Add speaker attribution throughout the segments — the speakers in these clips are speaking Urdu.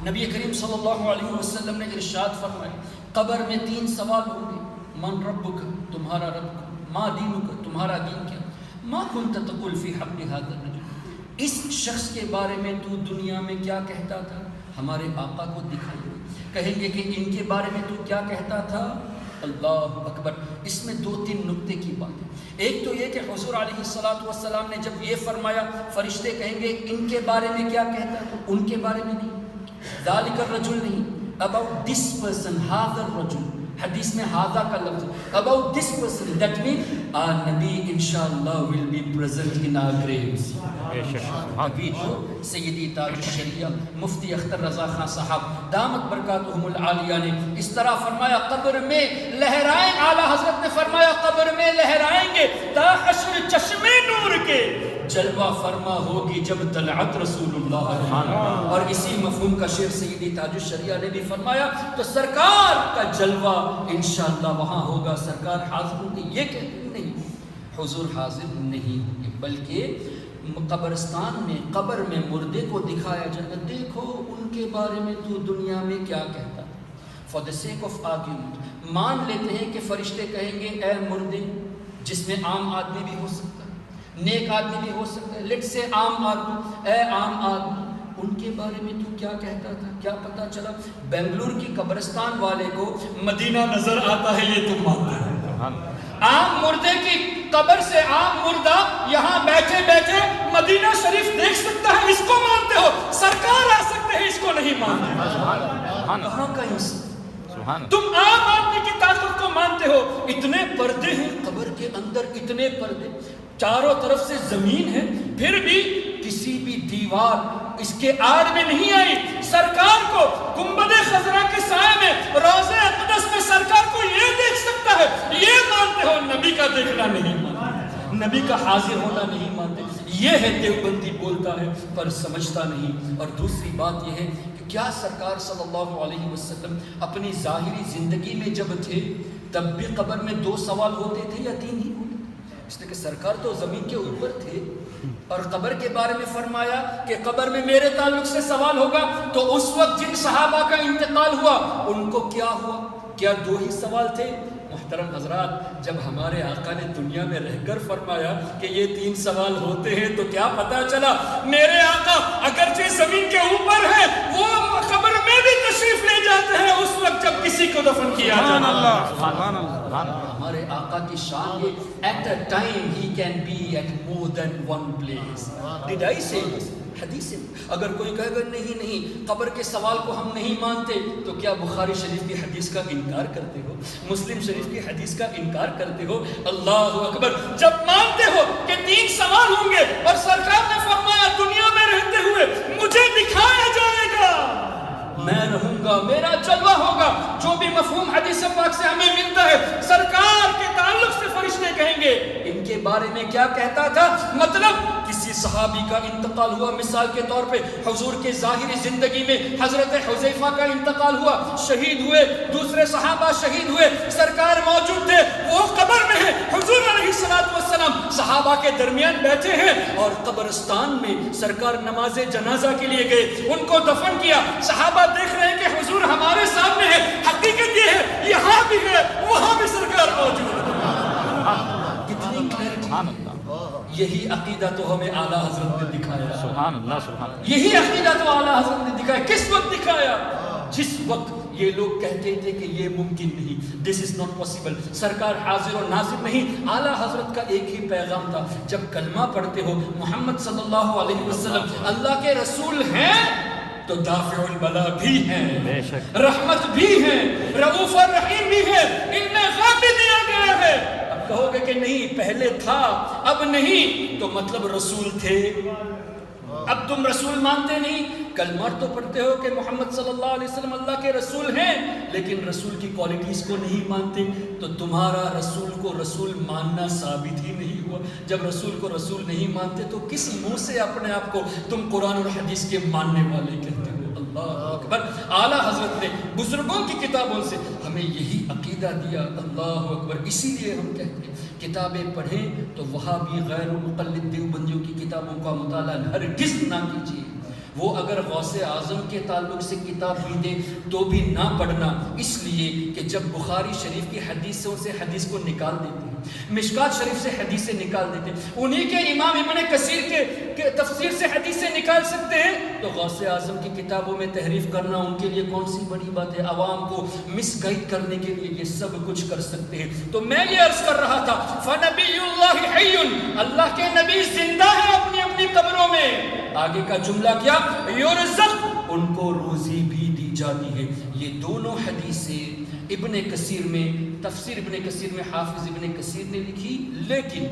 Speaker 1: نبی کریم صلی اللہ علیہ وسلم نے ارشاد فرمایا قبر میں 3 سوال ہوں گے. من ربک، تمہارا رب کا. ما دینک، تمہارا دین کیا. ما کنت تقول فی حق ھذا الرجل، اس شخص کے بارے میں تو دنیا میں کیا کہتا تھا. ہمارے آقا کو دکھائیے، کہیں گے کہ ان کے بارے میں تو کیا کہتا تھا. اللہ اکبر. اس میں 2-3 نکتے کی بات ہے. ایک تو یہ کہ حضور علیہ السلام نے جب یہ فرمایا فرشتے کہیں گے ان کے بارے میں کیا کہتا تھا، ان کے بارے میں نہیں. ذالک الرجل نہیں، about this person، هذا الرجل. حدیث میں ہاذا کا لفظ about this person، that means our Nabi inshallah will be present in our graves. ابھی جو سیدی تاج الشریعہ مفتی اختر رضا خان صاحب دامت برکاتہم العالیہ نے اس طرح فرمایا قبر میں لہرائیں. اعلیٰ حضرت نے فرمایا قبر میں لہرائیں گے تا حشر چشمے نور کے جلوہ فرما ہوگی جب طلعت رسول اللہ. اور اسی مفہوم کا شعر سیدی تاج الشریعہ نے بھی فرمایا تو سرکار کا جلوہ انشاءاللہ وہاں ہوگا. سرکار حاضر ہوں گے یہ کہتے نہیں، حضور حاضر نہیں ہوں گے، بلکہ قبرستان میں قبر میں مردے کو دکھایا جائے گا. دیکھو ان کے بارے میں تو دنیا میں کیا کہتا. For the sake of argument مان لیتے ہیں کہ فرشتے کہیں گے اے مردے، جس میں عام آدمی بھی ہو سکتا ہے، نیک آدمی بھی ہو سکتا ہے. لیٹ سے عام آدمی، اے عام آدمی ان کے بارے میں تو کیا کہتا تھا. کیا پتا چلا بنگلور کی قبرستان والے کو مدینہ نظر آتا ہے، یہ تم مانتے ہیں. عام مردے کی قبر سے عام مردہ یہاں بیٹھے بیٹھے مدینہ شریف دیکھ سکتا ہے، اس کو مانتے ہو. سرکار آ سکتے ہیں، اس کو نہیں مانتے. کہاں کا انسان؟ تم عام آدمی کی طاقت کو مانتے ہو. اتنے پردے ہیں قبر کے اندر، اتنے پردے، چاروں طرف سے زمین ہے، پھر بھی کسی بھی دیوار اس کے آڑ میں نہیں آئی. سرکار کو گنبد خضرا کے سائے میں روضہ اقدس میں سرکار کو یہ دیکھ سکتا ہے، یہ مانتے ہو. نبی کا دیکھنا نہیں مانتے، نبی کا حاضر ہونا نہیں مانتے. یہ ہے دیوبندی بولتا ہے پر سمجھتا نہیں. اور دوسری بات یہ ہے کہ کیا سرکار صلی اللہ علیہ وسلم اپنی ظاہری زندگی میں جب تھے تب بھی قبر میں 2 سوال ہوتے تھے یا 3 ہی ہوتے؟ اس لیے کہ سرکار تو زمین کے اوپر تھے اور قبر کے بارے میں فرمایا کہ قبر میں میرے تعلق سے سوال ہوگا. تو اس وقت جن صحابہ کا انتقال ہوا ان کو کیا ہوا؟ کیا 2 ہی سوال تھے؟ محترم حضرات، جب ہمارے آقا نے دنیا میں رہ کر فرمایا کہ یہ 3 سوال ہوتے ہیں تو کیا پتا چلا میرے آقا اگرچہ زمین کے اوپر ہے وہ قبر میں بھی تشریف لے جاتے ہیں اس وقت جب کسی کو دفن کیا جاتا ہے. ہمارے آقا کی شان یہ at a time he can be at more than one place. Did I say this? حدیث ہے. اگر کوئی کہے گا نہیں قبر کے سوال کو ہم نہیں مانتے تو کیا بخاری شریف کی حدیث کا انکار کرتے ہو؟ مسلم شریف کی حدیث کا انکار کرتے ہو؟ اللہ اکبر. جب مانتے ہو کہ 3 سوال ہوں گے اور سرکار نے فرمایا دنیا میں رہتے ہوئے مجھے دکھایا جائے گا، میں رہوں گا، میرا جلوہ ہوگا. جو بھی مفہوم حدیث پاک سے ہمیں ملتا ہے سرکار کے تعلق سے فرشتے کہیں گے ان کے بارے میں کیا کہتا تھا. مطلب کسی صحابی کا انتقال ہوا، مثال کے طور پہ حضور کے ظاہری زندگی میں حضرت حذیفہ کا انتقال ہوا، شہید ہوئے، دوسرے صحابہ شہید ہوئے، سرکار موجود تھے، وہ قبر میں ہے. حضور علیہ السلام صحابہ کے درمیان بیٹھے ہیں اور قبرستان میں سرکار نماز جنازہ کے لیے گئے، ان کو دفن کیا. صحابہ دیکھ رہے ہیں کہ حضور ہمارے سامنے ہے. حقیقت یہ ہے یہاں بھی ہے وہاں بھی سرکار موجود ہے. کتنی کلیئرٹی. یہی عقیدہ تو ہمیں اعلیٰ حضرت نے دکھایا. سبحان اللہ سبحان اللہ. یہی عقیدہ تو اعلیٰ حضرت نے دکھایا. کس وقت دکھایا؟ جس وقت یہ لوگ کہتے تھے کہ یہ ممکن نہیں، دس از ناٹ پاسبل، سرکار حاضر و ناظر نہیں. اعلیٰ حضرت کا ایک ہی پیغام تھا، جب کلمہ پڑھتے ہو محمد صلی اللہ علیہ وسلم اللہ کے رسول ہیں تو دافع البلا بھی ہیں، رحمت بھی ہیں، رؤوف الرحیم بھی ہیں. ان میں غم بھی دیا گیا ہے. اب کہو گے کہ نہیں پہلے تھا اب نہیں، تو مطلب رسول تھے، اب تم رسول مانتے نہیں. کلمہ تو پڑھتے ہو کہ محمد صلی اللہ علیہ وسلم اللہ کے رسول ہیں لیکن رسول کی کوالٹیز کو نہیں مانتے، تو تمہارا رسول کو رسول ماننا ثابت ہی نہیں ہوا. جب رسول کو رسول نہیں مانتے تو کس منہ سے اپنے آپ کو تم قرآن اور حدیث کے ماننے والے کہتے ہو؟ اللہ اکبر. اعلیٰ حضرت نے بزرگوں کی کتابوں سے ہمیں یہی عقیدہ دیا. اللہ اکبر. اسی لیے ہم کہتے ہیں کتابیں پڑھیں تو وہابی غیر مقلد دیوبندیوں کی کتابوں کا مطالعہ ہرگز نہ کیجیے. وہ اگر غوث اعظم کے تعلق سے کتاب بھی دے تو بھی نہ پڑھنا، اس لیے کہ جب بخاری شریف کی حدیثوں سے حدیث کو نکال دیتے ہیں، مشکات شریف سے حدیثیں نکال دیتے ہیں، انہی کے امام ابن کثیر کے تفسیر سے حدیثیں نکال سکتے ہیں، تو غوث اعظم کی کتابوں میں تحریف کرنا ان کے لیے کون سی بڑی بات ہے؟ عوام کو مس گائڈ کرنے کے لیے یہ سب کچھ کر سکتے ہیں۔ تو میں یہ عرض کر رہا تھا فَنَبِيُّ اللَّهِ حَيٌّ، اللہ کے نبی زندہ ہے اپنی اپنی قبروں میں۔ آگے کا جملہ کیا؟ یرزق، ان کو روزی بھی دی جاتی ہے۔ یہ دونوں حدیثیں ابن کثیر میں، تفسیر ابن کثیر میں حافظ ابن کثیر نے لکھی، لیکن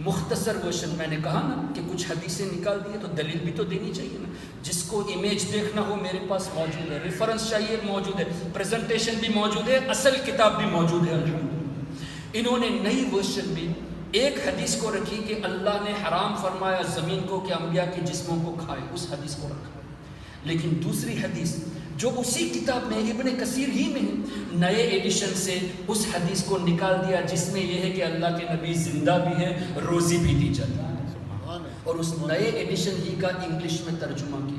Speaker 1: مختصر ورژن میں نے کہا نا کہ کچھ حدیثیں نکال دی تو دلیل بھی تو دینی چاہیے نا۔ جس کو امیج دیکھنا ہو میرے پاس موجود ہے، ریفرنس چاہیے موجود ہے، پریزنٹیشن بھی موجود ہے، اصل کتاب بھی موجود ہے الحمدللہ۔ انہوں نے نئی ورژن میں ایک حدیث کو رکھی کہ اللہ نے حرام فرمایا زمین کو کہ انبیاء کے جسموں کو کھائے، اس حدیث کو رکھا، لیکن دوسری حدیث جو اسی کتاب میں ابن کثیر ہی میں ہے، نئے ایڈیشن سے اس حدیث کو نکال دیا جس میں یہ ہے کہ اللہ کے نبی زندہ بھی ہے، روزی بھی دی جاتی ہے، اور اس نئے ایڈیشن ہی کا انگلش میں ترجمہ کیا۔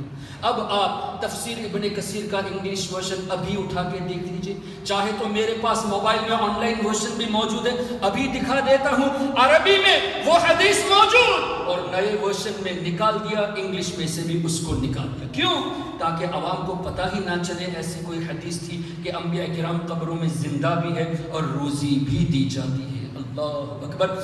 Speaker 1: اب آپ تفسیر ابن کثیر کا انگلش ورژن ابھی اٹھا کے دیکھ لیجئے، چاہے تو میرے پاس موبائل میں آن لائن ورژن بھی موجود ہے، ابھی دکھا دیتا ہوں، عربی میں وہ حدیث موجود اور نئے ورژن میں نکال دیا، انگلش میں سے بھی اس کو نکال دیا۔ کیوں؟ تاکہ عوام کو پتہ ہی نہ چلے ایسی کوئی حدیث تھی کہ انبیاء کرام قبروں میں زندہ بھی ہے اور روزی بھی دی جاتی ہے۔ اللہ اکبر۔